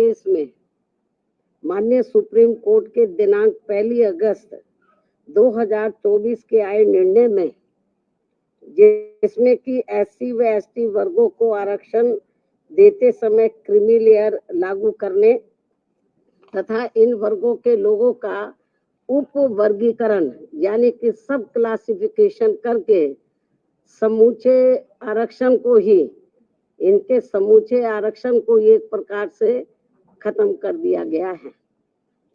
Case में माननीय supreme court के दिनांक 1 अगस्त 2024 के आए निर्णय में, जिसमें कि SC व ST वर्गों को आरक्षण देते समय क्रीमी लेयर लागू करने तथा इन वर्गों के लोगों का उप वर्गीकरण यानी कि सब क्लासिफिकेशन करके समूचे आरक्षण को ही इनके समूचे आरक्षण को एक प्रकार से खत्म कर दिया गया है,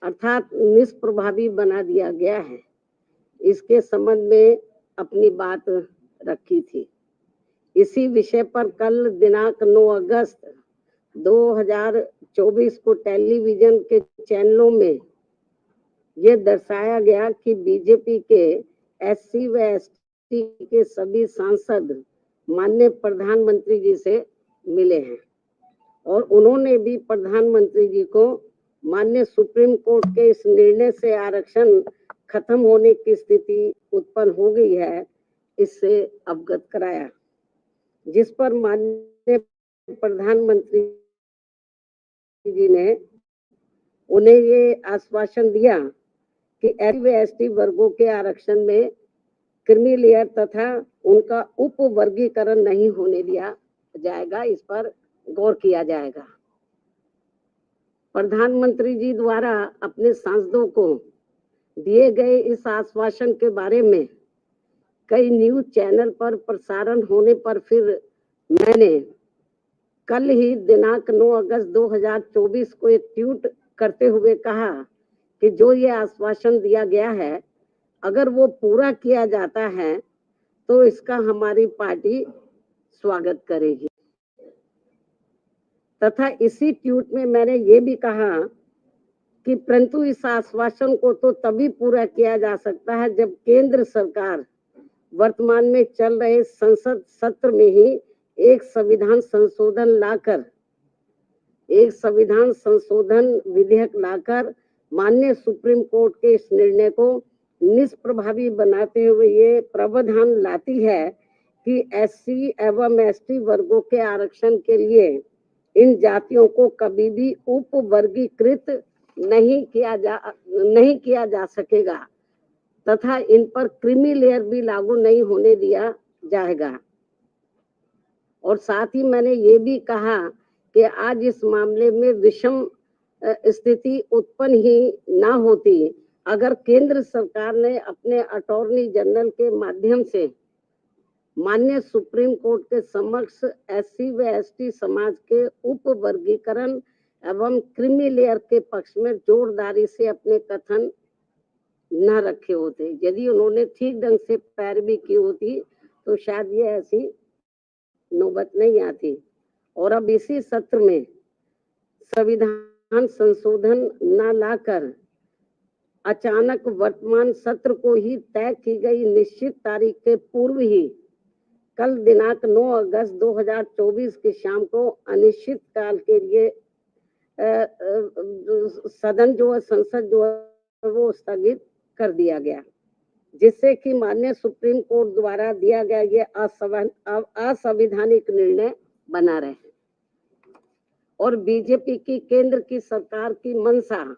अर्थात निष्प्रभावी बना दिया गया है। इसके संबंध में अपनी बात रखी थी। इसी विषय पर कल दिनांक 9 अगस्त 2024 को टेलीविजन के चैनलों में यह दर्शाया गया कि बीजेपी के SC व ST के सभी सांसद माननीय प्रधानमंत्री जी से मिले हैं और उन्होंने भी प्रधानमंत्री जी को माननीय सुप्रीम कोर्ट के इस निर्णय से आरक्षण खत्म होने की स्थिति उत्पन्न हो गई है, इससे अवगत कराया, जिस पर माननीय प्रधानमंत्री जी ने उन्हें ये आश्वासन दिया कि SC व ST वर्गों के आरक्षण में क्रीमी लेयर तथा उनका उप वर्गीकरण नहीं होने दिया जाएगा, इस पर गौर किया जाएगा। प्रधानमंत्री जी द्वारा अपने सांसदों को दिए गए इस आश्वासन के बारे में कई न्यूज चैनल पर प्रसारण होने पर फिर मैंने कल ही दिनांक 9 अगस्त 2024 को एक ट्वीट करते हुए कहा कि जो ये आश्वासन दिया गया है, अगर वो पूरा किया जाता है तो इसका हमारी पार्टी स्वागत करेगी। तथा इसी ट्वीट में मैंने ये भी कहा कि परंतु इस आश्वासन को तो तभी पूरा किया जा सकता है जब केंद्र सरकार वर्तमान में चल रहे संसद सत्र में ही एक संविधान संशोधन विधेयक लाकर माननीय सुप्रीम कोर्ट के इस निर्णय को निष्प्रभावी बनाते हुए ये प्रावधान लाती है कि SC एवं ST वर्गों के आरक्षण के लिए इन जातियों को कभी भी उप वर्गीकृत नहीं किया जा सकेगा तथा इन पर क्रीमी लेयर भी लागू नहीं होने दिया जाएगा। और साथ ही मैंने ये भी कहा कि आज इस मामले में विषम स्थिति उत्पन्न ही ना होती अगर केंद्र सरकार ने अपने अटॉर्नी जनरल के माध्यम से माननीय सुप्रीम कोर्ट के समक्ष SC व ST समाज के उप वर्गीकरण एवं क्रीमी लेयर के पक्ष में जोरदारी से अपने कथन न रखे होते। यदि उन्होंने ठीक ढंग से पैरवी की होती तो शायद ये ऐसी नौबत नहीं आती। और अब इसी सत्र में संविधान संशोधन न लाकर अचानक वर्तमान सत्र को ही तय की गई निश्चित तारीख के पूर्व ही कल दिनांक 9 अगस्त 2024 की शाम को अनिश्चित काल के लिए संसद वो स्थगित कर दिया गया, जिससे कि माननीय सुप्रीम कोर्ट द्वारा दिया गया ये असंवैधानिक निर्णय बना रहे। और बीजेपी की केंद्र की सरकार की मंशा,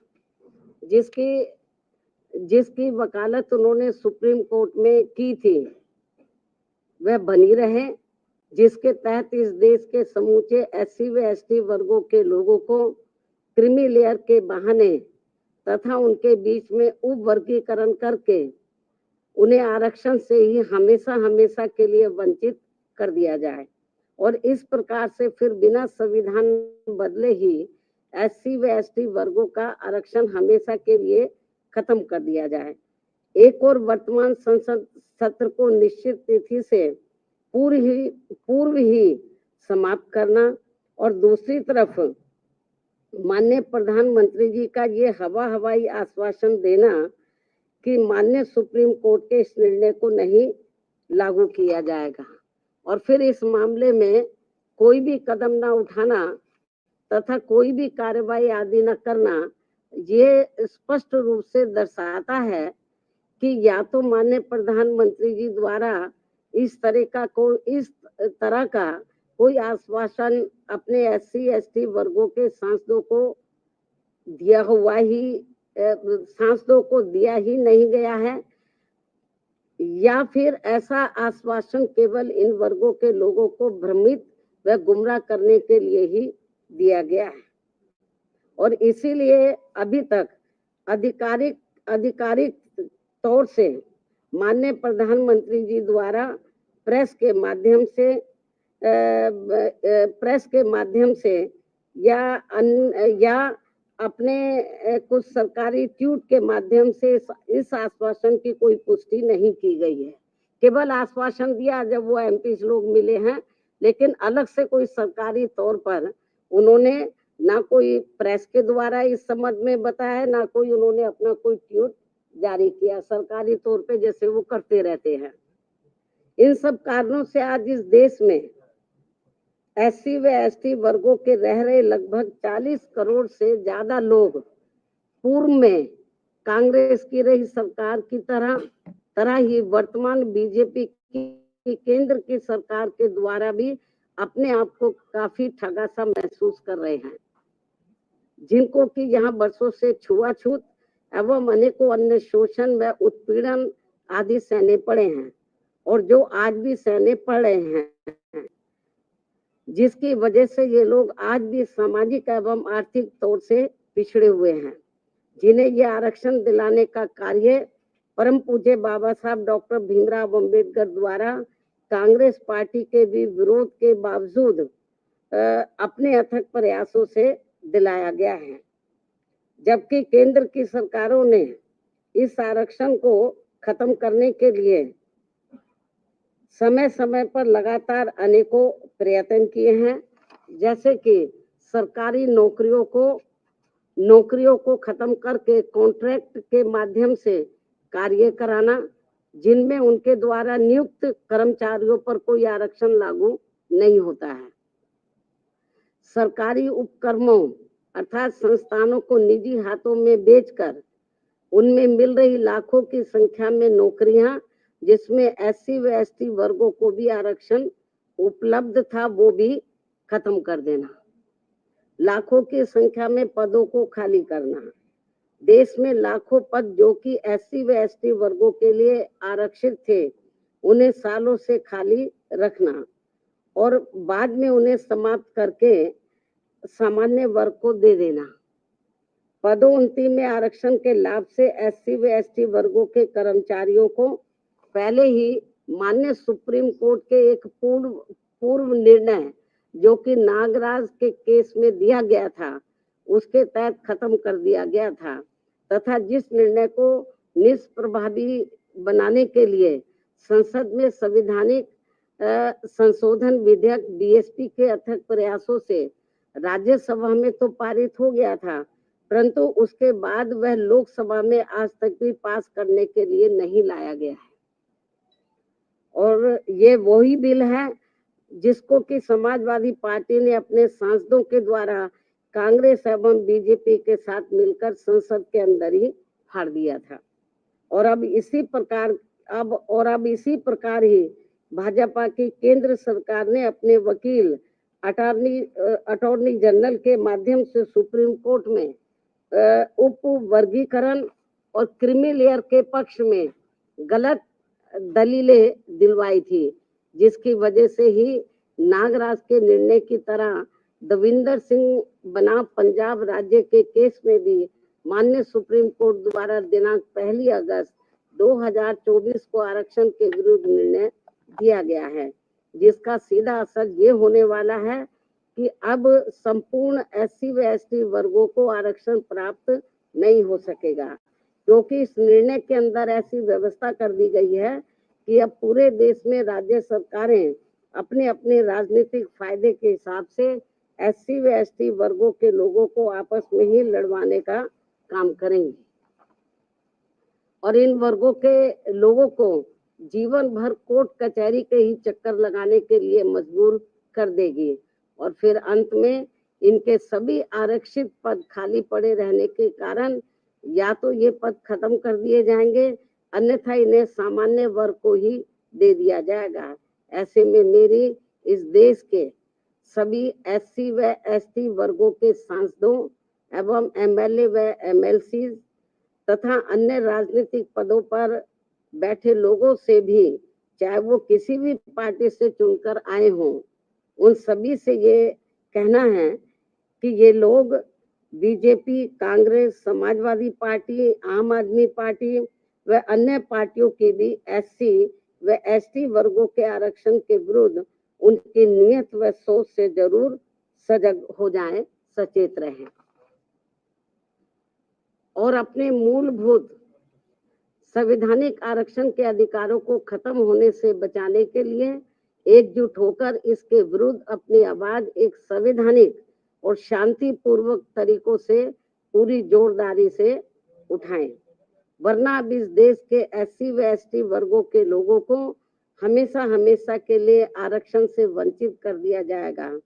जिसकी वकालत उन्होंने सुप्रीम कोर्ट में की थी, वह बनी रहे, जिसके तहत इस देश के समूचे SC व ST वर्गों के लोगों को क्रीमी लेयर के बहाने तथा उनके बीच में उप वर्गीकरण करके उन्हें आरक्षण से ही हमेशा के लिए वंचित कर दिया जाए और इस प्रकार से फिर बिना संविधान बदले ही SC व ST वर्गों का आरक्षण हमेशा के लिए खत्म कर दिया जाए। एक और वर्तमान संसद सत्र को निश्चित तिथि से पूर्व ही समाप्त करना और दूसरी तरफ माननीय प्रधानमंत्री जी का ये हवाई आश्वासन देना कि माननीय सुप्रीम कोर्ट के इस निर्णय को नहीं लागू किया जाएगा और फिर इस मामले में कोई भी कदम न उठाना तथा कोई भी कार्रवाई आदि न करना, ये स्पष्ट रूप से दर्शाता है कि या तो माननीय प्रधानमंत्री जी द्वारा इस तरह का कोई आश्वासन अपने एससी एसटी वर्गों के सांसदों को सांसदों को दिया ही नहीं गया है, या फिर ऐसा आश्वासन केवल इन वर्गों के लोगों को भ्रमित व गुमराह करने के लिए ही दिया गया है। और इसीलिए अभी तक आधिकारिक तौर से माननीय प्रधानमंत्री जी द्वारा प्रेस के माध्यम से या अपने कुछ सरकारी ट्वीट के माध्यम से इस आश्वासन की कोई पुष्टि नहीं की गई है। केवल आश्वासन दिया जब वो एमपी लोग मिले हैं, लेकिन अलग से कोई सरकारी तौर पर उन्होंने ना कोई प्रेस के द्वारा इस संबंध में बताया, ना कोई उन्होंने अपना कोई ट्वीट जारी किया सरकारी तौर पे, जैसे वो करते रहते हैं। इन सब कारणों से आज इस देश में एससी व एसटी वर्गों के रह रहे लगभग 40 करोड़ से ज्यादा लोग पूर्व में कांग्रेस की रही सरकार की तरह ही वर्तमान बीजेपी की केंद्र की सरकार के द्वारा भी अपने आप को काफी ठगा सा महसूस कर रहे हैं, जिनको कि यहाँ वर्षों से छुआछूत एवं अनेकों अन्य शोषण व उत्पीड़न आदि सहने पड़े हैं, और जो आज भी सहने पड़ रहे हैं, जिसकी वजह से ये लोग आज भी सामाजिक एवं आर्थिक तौर से पिछड़े हुए हैं, जिन्हें ये आरक्षण दिलाने का कार्य परम पूज्य बाबा साहब डॉक्टर भीमराव अंबेडकर द्वारा कांग्रेस पार्टी के भी विरोध के बावजूद अपने अथक प्रयासों से दिलाया गया है। जबकि केंद्र की सरकारों ने इस आरक्षण को खत्म करने के लिए समय समय पर लगातार अनेकों प्रयत्न किए हैं, जैसे कि सरकारी नौकरियों को खत्म करके कॉन्ट्रैक्ट के माध्यम से कार्य कराना, जिनमें उनके द्वारा नियुक्त कर्मचारियों पर कोई आरक्षण लागू नहीं होता है। सरकारी उपक्रमों अर्थात संस्थानों को निजी हाथों में बेचकर उनमें मिल रही लाखों की संख्या में नौकरियां, जिसमें एससी व एसटी वर्गों को भी आरक्षण उपलब्ध था, वो भी खत्म कर देना। लाखों की संख्या में पदों को खाली करना। देश में लाखों पद जो कि एससी व एसटी वर्गों के लिए आरक्षित थे, उन्हें सालों से खाली रखना और बाद में उन्हें समाप्त करके सामान्य वर्ग को दे देना। पदोन्नति में आरक्षण के लाभ से एससी व एसटी वर्गों के कर्मचारियों को पहले ही माननीय सुप्रीम कोर्ट के एक पूर्व निर्णय जो कि नागराज के केस में दिया गया था, उसके तहत खत्म कर दिया गया था, तथा जिस निर्णय को निष्प्रभावी बनाने के लिए संसद में संवैधानिक संशोधन विधेयक बीएसपी के अथक प्रयासों से राज्यसभा में तो पारित हो गया था, परंतु उसके बाद वह लोकसभा में आज तक भी पास करने के लिए नहीं लाया गया है। और ये वही बिल है जिसको कि समाजवादी पार्टी ने अपने सांसदों के द्वारा कांग्रेस एवं बीजेपी के साथ मिलकर संसद के अंदर ही फाड़ दिया था। और अब इसी प्रकार ही भाजपा की केंद्र सरकार ने अपने वकील अटॉर्नी जनरल के माध्यम से सुप्रीम कोर्ट में उप वर्गीकरण और क्रीमी लेयर के पक्ष में गलत दलीलें दिलवाई थी, जिसकी वजह से ही नागराज के निर्णय की तरह दविंदर सिंह बनाम पंजाब राज्य के केस में भी माननीय सुप्रीम कोर्ट द्वारा दिनांक 1 अगस्त 2024 को आरक्षण के विरुद्ध निर्णय दिया गया है, जिसका सीधा असर ये होने वाला है कि अब संपूर्ण एससी व एसटी वर्गों को आरक्षण प्राप्त नहीं हो सकेगा, क्योंकि इस निर्णय के अंदर ऐसी व्यवस्था कर दी गई है कि अब पूरे देश में राज्य सरकारें अपने अपने राजनीतिक फायदे के हिसाब से एससी व एसटी वर्गों के लोगों को आपस में ही लड़वाने का काम करेंगी और इन वर्गों के लोगों को जीवन भर कोर्ट कचहरी के ही चक्कर लगाने के लिए मजबूर कर देगी और फिर अंत में इनके सभी आरक्षित पद खाली पड़े रहने के कारण या तो ये पद खत्म कर दिए जाएंगे, अन्यथा इन्हें सामान्य वर्ग को ही दे दिया जाएगा। ऐसे में मेरी इस देश के सभी एससी व एसटी वर्गों के सांसदों एवं एमएलए व एमएलसी तथा अन्य राजनीतिक पदों पर बैठे लोगों से भी, चाहे वो किसी भी पार्टी से चुनकर आए हों, उन सभी से ये कहना है कि ये लोग बीजेपी, कांग्रेस, समाजवादी पार्टी, आम आदमी पार्टी व अन्य पार्टियों की भी एससी व एसटी वर्गों के आरक्षण के विरुद्ध उनकी नियत व सोच से जरूर सजग हो जाएं, सचेत रहें और अपने मूलभूत संवैधानिक आरक्षण के अधिकारों को खत्म होने से बचाने के लिए एकजुट होकर इसके विरुद्ध अपनी आवाज एक संवैधानिक और शांतिपूर्वक तरीकों से पूरी जोरदारी से उठाएं, वरना अब इस देश के एससी व एसटी वर्गों के लोगों को हमेशा हमेशा के लिए आरक्षण से वंचित कर दिया जाएगा।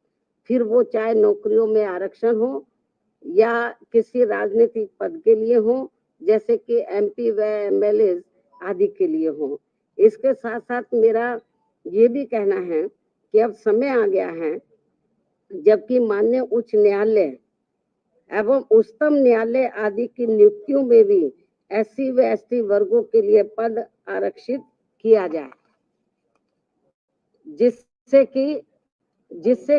फिर वो चाहे नौकरियों में आरक्षण हो या किसी राजनीतिक पद के लिए हो, जैसे कि एमपी व एमएलए आदि के लिए हो। इसके साथ साथ मेरा ये भी कहना है कि अब समय आ गया है जबकि माननीय उच्च न्यायालय एवं उच्चतम न्यायालय आदि की नियुक्तियों में भी एससी व एसटी वर्गों के लिए पद आरक्षित किया जाए, जिससे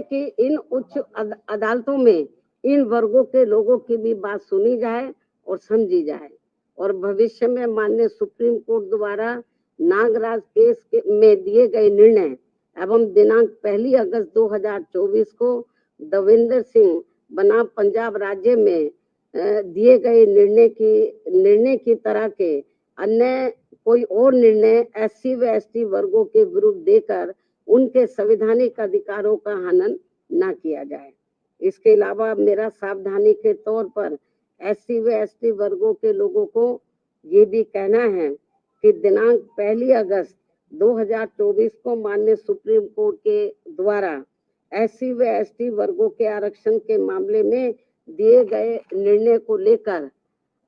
कि इन उच्च अदालतों में इन वर्गों के लोगों की भी बात सुनी जाए और समझी जाए और भविष्य में माननीय सुप्रीम कोर्ट द्वारा नागराज केस में दिए गए निर्णय एवं दिनांक 1 अगस्त 2024 को देवेंद्र सिंह बनाम पंजाब राज्य में दिए गए निर्णय की तरह के अन्य कोई और निर्णय एससी व एसटी वर्गों के विरुद्ध देकर उनके संवैधानिक अधिकारों का हनन न किया जाए। इसके अलावा मेरा सावधानी के तौर पर एससी व एसटी वर्गों के लोगों को ये भी कहना है कि दिनांक 1 अगस्त 2024 को माननीय सुप्रीम कोर्ट के द्वारा एससी व एसटी वर्गों के आरक्षण के मामले में दिए गए निर्णय को लेकर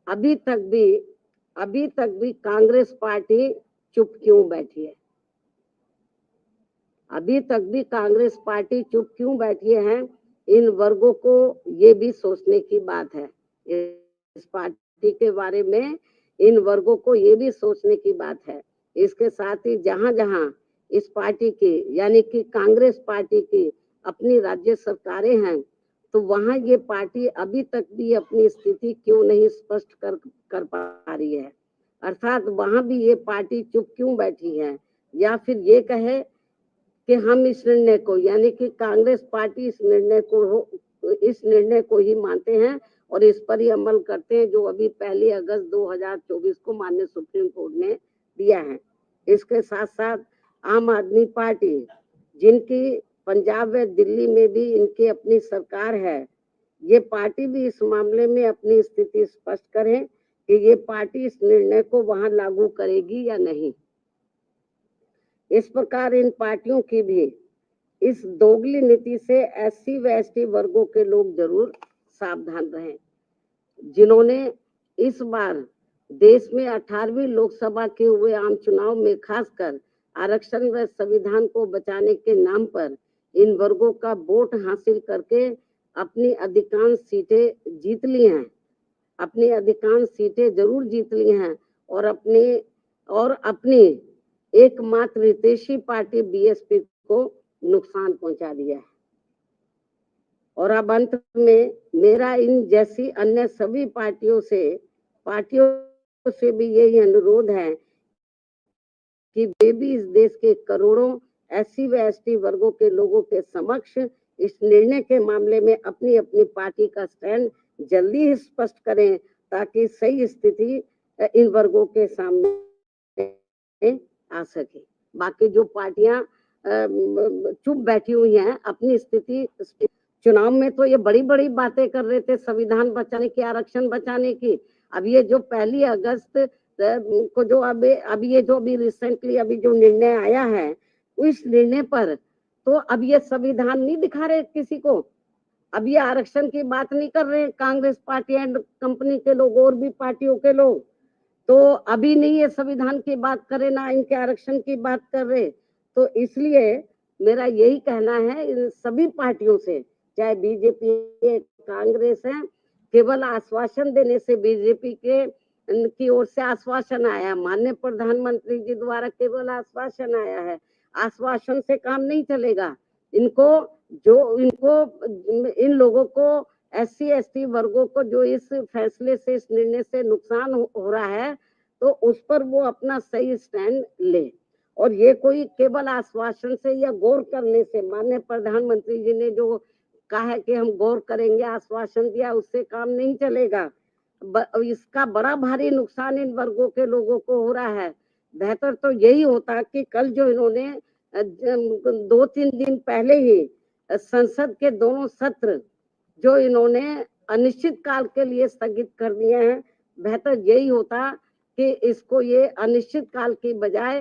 अभी तक भी कांग्रेस पार्टी चुप क्यों बैठी है? अभी तक भी कांग्रेस पार्टी चुप क्यों बैठी है? इन वर्गों को ये भी सोचने की बात है। इस पार्टी के बारे में इन वर्गों को ये भी सोचने की बात है। इसके साथ ही जहां इस पार्टी की यानी कि कांग्रेस पार्टी की अपनी राज्य सरकारें हैं, तो वहां ये पार्टी अभी तक भी अपनी स्थिति क्यों नहीं स्पष्ट कर पा रही है? अर्थात वहां भी ये पार्टी चुप क्यों बैठी है? या फिर ये कहे कि हम इस निर्णय को यानी कि कांग्रेस पार्टी इस निर्णय को ही मानते हैं और इस पर ही अमल करते हैं जो अभी 1 अगस्त 2024 को माननीय सुप्रीम कोर्ट ने दिया है। इसके साथ साथ आम आदमी पार्टी, जिनकी पंजाब व दिल्ली में भी इनकी अपनी सरकार है, ये पार्टी भी इस मामले में अपनी स्थिति स्पष्ट करें कि ये पार्टी इस निर्णय को वहां लागू करेगी या नहीं। इस प्रकार इन पार्टियों की भी इस दोगली नीति से एससी व एसटी वर्गों के लोग जरूर सावधान रहें, जिन्होंने इस बार देश में 18वीं लोकसभा के हुए आम चुनाव में खासकर आरक्षण व संविधान को बचाने के नाम पर इन वर्गों का वोट हासिल करके अपनी अधिकांश सीटें जीत ली हैं, अपनी अधिकांश सीटें जरूर जीत ली हैं और अपनी एकमात्र हितैषी पार्टी बीएसपी को नुकसान पहुंचा दिया है। और अब अंत में मेरा इन जैसी अन्य सभी पार्टियों से भी यही अनुरोध है कि वे भी इस देश के करोड़ों एससी व एसटी वर्गों के लोगों के समक्ष इस निर्णय के मामले में अपनी अपनी पार्टी का स्टैंड जल्दी ही स्पष्ट करें ताकि सही स्थिति इन वर्गों के सामने आ सके। बाकी जो पार्टियां चुप बैठी हुई हैं अपनी स्थिति, चुनाव में तो ये बड़ी बड़ी बातें कर रहे थे संविधान बचाने की, आरक्षण बचाने की। अब ये जो 1 अगस्त को जो अभी रिसेंटली अभी जो निर्णय आया है, उस निर्णय पर तो अब ये संविधान नहीं दिखा रहे किसी को। अब ये आरक्षण की बात नहीं कर रहे कांग्रेस पार्टी एंड कंपनी के लोग और भी पार्टियों के लोग, तो अभी नहीं ये संविधान की बात करे ना इनके आरक्षण की बात कर रहे। तो इसलिए मेरा यही कहना है इन सभी पार्टियों से, चाहे बीजेपी है, कांग्रेस है, केवल आश्वासन देने से बीजेपी के की ओर से आश्वासन आया, माननीय प्रधानमंत्री जी द्वारा केवल आश्वासन आया है, आश्वासन से काम नहीं चलेगा। इनको इन लोगों को एससी एसटी वर्गों को जो इस फैसले से इस निर्णय से नुकसान हो रहा है, तो उस पर वो अपना सही स्टैंड ले। और ये कोई केवल आश्वासन से या गौर करने से, माननीय प्रधानमंत्री जी ने जो कहा है कि हम गौर करेंगे, आश्वासन दिया, उससे काम नहीं चलेगा। इसका बड़ा भारी नुकसान इन वर्गों के लोगों को हो रहा है। बेहतर तो यही होता कि कल जो इन्होंने 2-3 दिन पहले ही संसद के दोनों सत्र जो इन्होंने अनिश्चित काल के लिए स्थगित कर दिए हैं, बेहतर यही होता कि इसको ये अनिश्चित काल की बजाय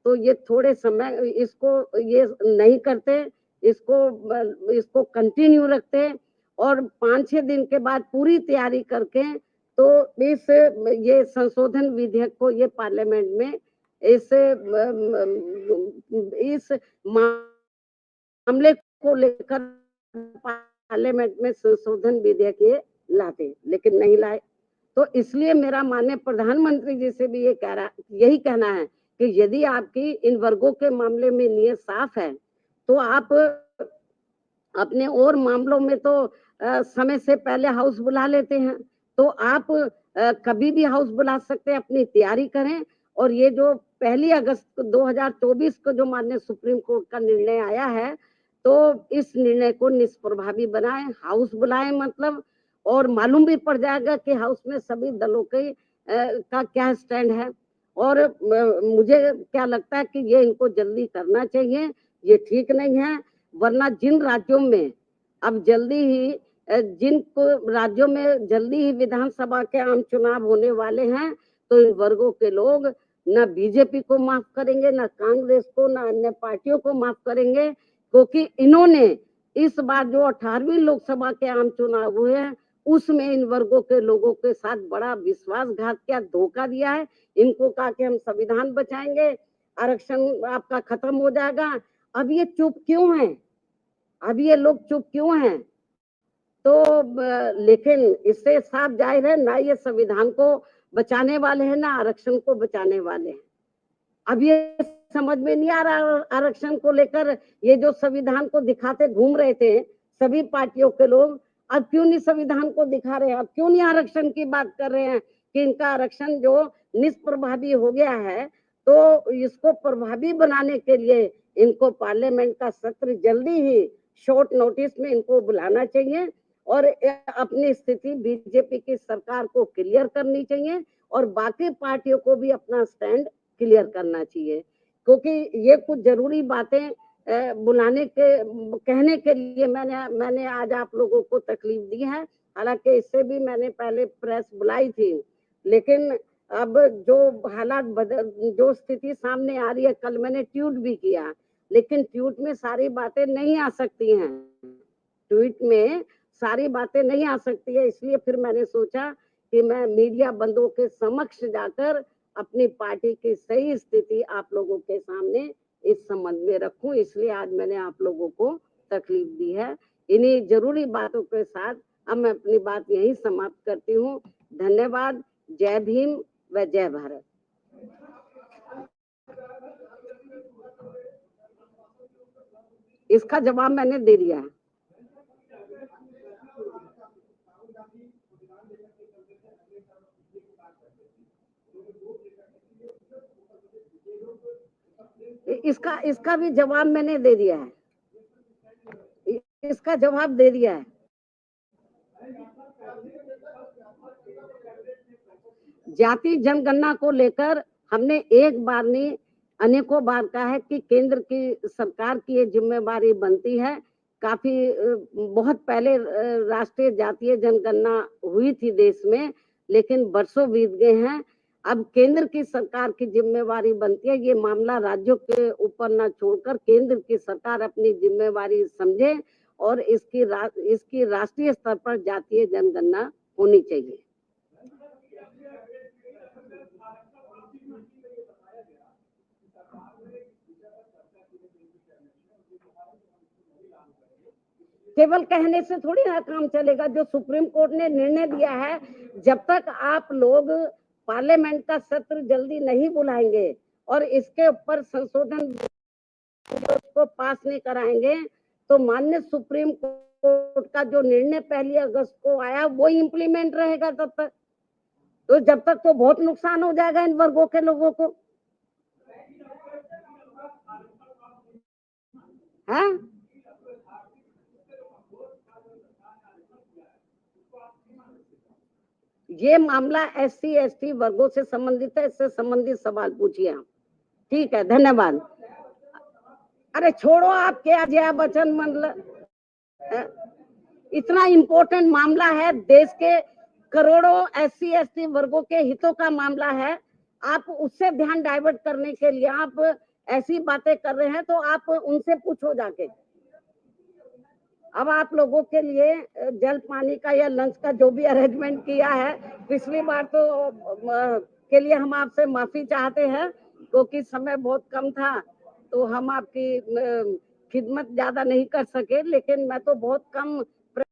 तो ये थोड़े समय इसको ये नहीं करते, इसको कंटिन्यू रखते और 5-6 दिन के बाद पूरी तैयारी करके तो इस ये संशोधन विधेयक को ये पार्लियामेंट में इस मामले को लेकर पार्लियामेंट में संशोधन विधेयक ये लाते, लेकिन नहीं लाए। तो इसलिए मेरा माननीय प्रधानमंत्री जी से भी यही कहना है कि यदि आपकी इन वर्गों के मामले में नियत साफ है, तो आप अपने और मामलों में तो समय से पहले हाउस बुला लेते हैं, तो आप कभी भी हाउस बुला सकते हैं, अपनी तैयारी करें। और ये जो 1 अगस्त 2024 को जो माननीय सुप्रीम कोर्ट का निर्णय आया है, तो इस निर्णय को निष्प्रभावी बनाएं, हाउस बुलाएं मतलब, और मालूम भी पड़ जाएगा कि हाउस में सभी दलों के का क्या स्टैंड है। और मुझे क्या लगता है कि ये इनको जल्दी करना चाहिए, ये ठीक नहीं है। वरना जिन राज्यों में अब जल्दी ही जिन राज्यों में जल्दी ही विधानसभा के आम चुनाव होने वाले हैं, तो इन वर्गों के लोग न बीजेपी को माफ करेंगे, न कांग्रेस को, न अन्य पार्टियों को माफ करेंगे, क्योंकि इन्होंने इस बार जो 18वीं लोकसभा के आम चुनाव हुए हैं, उसमें इन वर्गों के लोगों के साथ बड़ा विश्वासघात किया, धोखा दिया है। इनको कहा कि हम संविधान बचाएंगे, आरक्षण आपका खत्म हो जाएगा। अब ये चुप क्यों हैं? अब ये लोग चुप क्यों हैं? तो लेकिन इससे साफ जाहिर है ना ये संविधान को बचाने वाले हैं, ना आरक्षण को बचाने वाले हैं। अब ये समझ में नहीं आ रहा आरक्षण को लेकर, ये जो संविधान को दिखाते घूम रहे थे सभी पार्टियों के लोग, अब क्यों नहीं संविधान को दिखा रहे हैं? अब क्यों नहीं आरक्षण की बात कर रहे हैं कि इनका आरक्षण जो निष्प्रभावी हो गया है, तो इसको प्रभावी बनाने के लिए इनको पार्लियामेंट का सत्र जल्दी ही शॉर्ट नोटिस में इनको बुलाना चाहिए और अपनी स्थिति बीजेपी की सरकार को क्लियर करनी चाहिए और बाकी पार्टियों को भी अपना स्टैंड क्लियर करना चाहिए, क्योंकि ये कुछ जरूरी बातें बुलाने के कहने के लिए मैंने आज आप लोगों को तकलीफ दी है। हालांकि इससे भी मैंने पहले प्रेस बुलाई थी, लेकिन अब जो हालात जो स्थिति सामने आ रही है, कल मैंने ट्वीट भी किया, लेकिन ट्वीट में सारी बातें नहीं आ सकती हैं, ट्वीट में सारी बातें नहीं आ सकती है। इसलिए फिर मैंने सोचा कि मैं मीडिया बंधुओं के समक्ष जाकर अपनी पार्टी की सही स्थिति आप लोगों के सामने इस संबंध में रखूं, इसलिए आज मैंने आप लोगों को तकलीफ दी है। इन्हीं जरूरी बातों के साथ अब मैं अपनी बात यहीं समाप्त करती हूँ। धन्यवाद। जय भीम व जय भारत। इसका जवाब मैंने दे दिया है। इसका भी जवाब मैंने दे दिया है, इसका जवाब दे दिया है। जाति जनगणना को लेकर हमने एक बार नहीं अनेकों बार कहा है कि केंद्र की सरकार की ये जिम्मेवारी बनती है। काफी बहुत पहले राष्ट्रीय जातीय जनगणना हुई थी देश में, लेकिन बरसों बीत गए हैं। अब केंद्र की सरकार की जिम्मेवारी बनती है, ये मामला राज्यों के ऊपर न छोड़कर केंद्र की सरकार अपनी जिम्मेवारी समझे और इसकी राष्ट्रीय स्तर पर जातीय जनगणना होनी चाहिए। केवल कहने से थोड़ी ना काम चलेगा। जो सुप्रीम कोर्ट ने निर्णय दिया है, जब तक आप लोग पार्लियामेंट का सत्र जल्दी नहीं बुलाएंगे और इसके ऊपर संशोधन को पास नहीं कराएंगे, तो माननीय सुप्रीम कोर्ट का जो निर्णय 1 अगस्त को आया वो इम्प्लीमेंट रहेगा तब तक। तो जब तक तो बहुत नुकसान हो जाएगा इन वर्गों के लोगों को। हाँ, ये मामला SC ST वर्गों से संबंधित है, इससे संबंधित सवाल पूछिए आप। ठीक है, धन्यवाद। अरे छोड़ो, आप क्या जया बच्चन मतलब इतना इम्पोर्टेंट मामला है, देश के करोड़ों SC ST वर्गों के हितों का मामला है। आप उससे ध्यान डाइवर्ट करने के लिए आप ऐसी बातें कर रहे हैं, तो आप उनसे पूछो जाके। अब आप लोगों के लिए जल पानी का या लंच का जो भी अरेंजमेंट किया है, पिछली बार तो के लिए हम आपसे माफी चाहते हैं, क्योंकि समय बहुत कम था, तो हम आपकी खिदमत ज्यादा नहीं कर सके, लेकिन मैं तो बहुत कम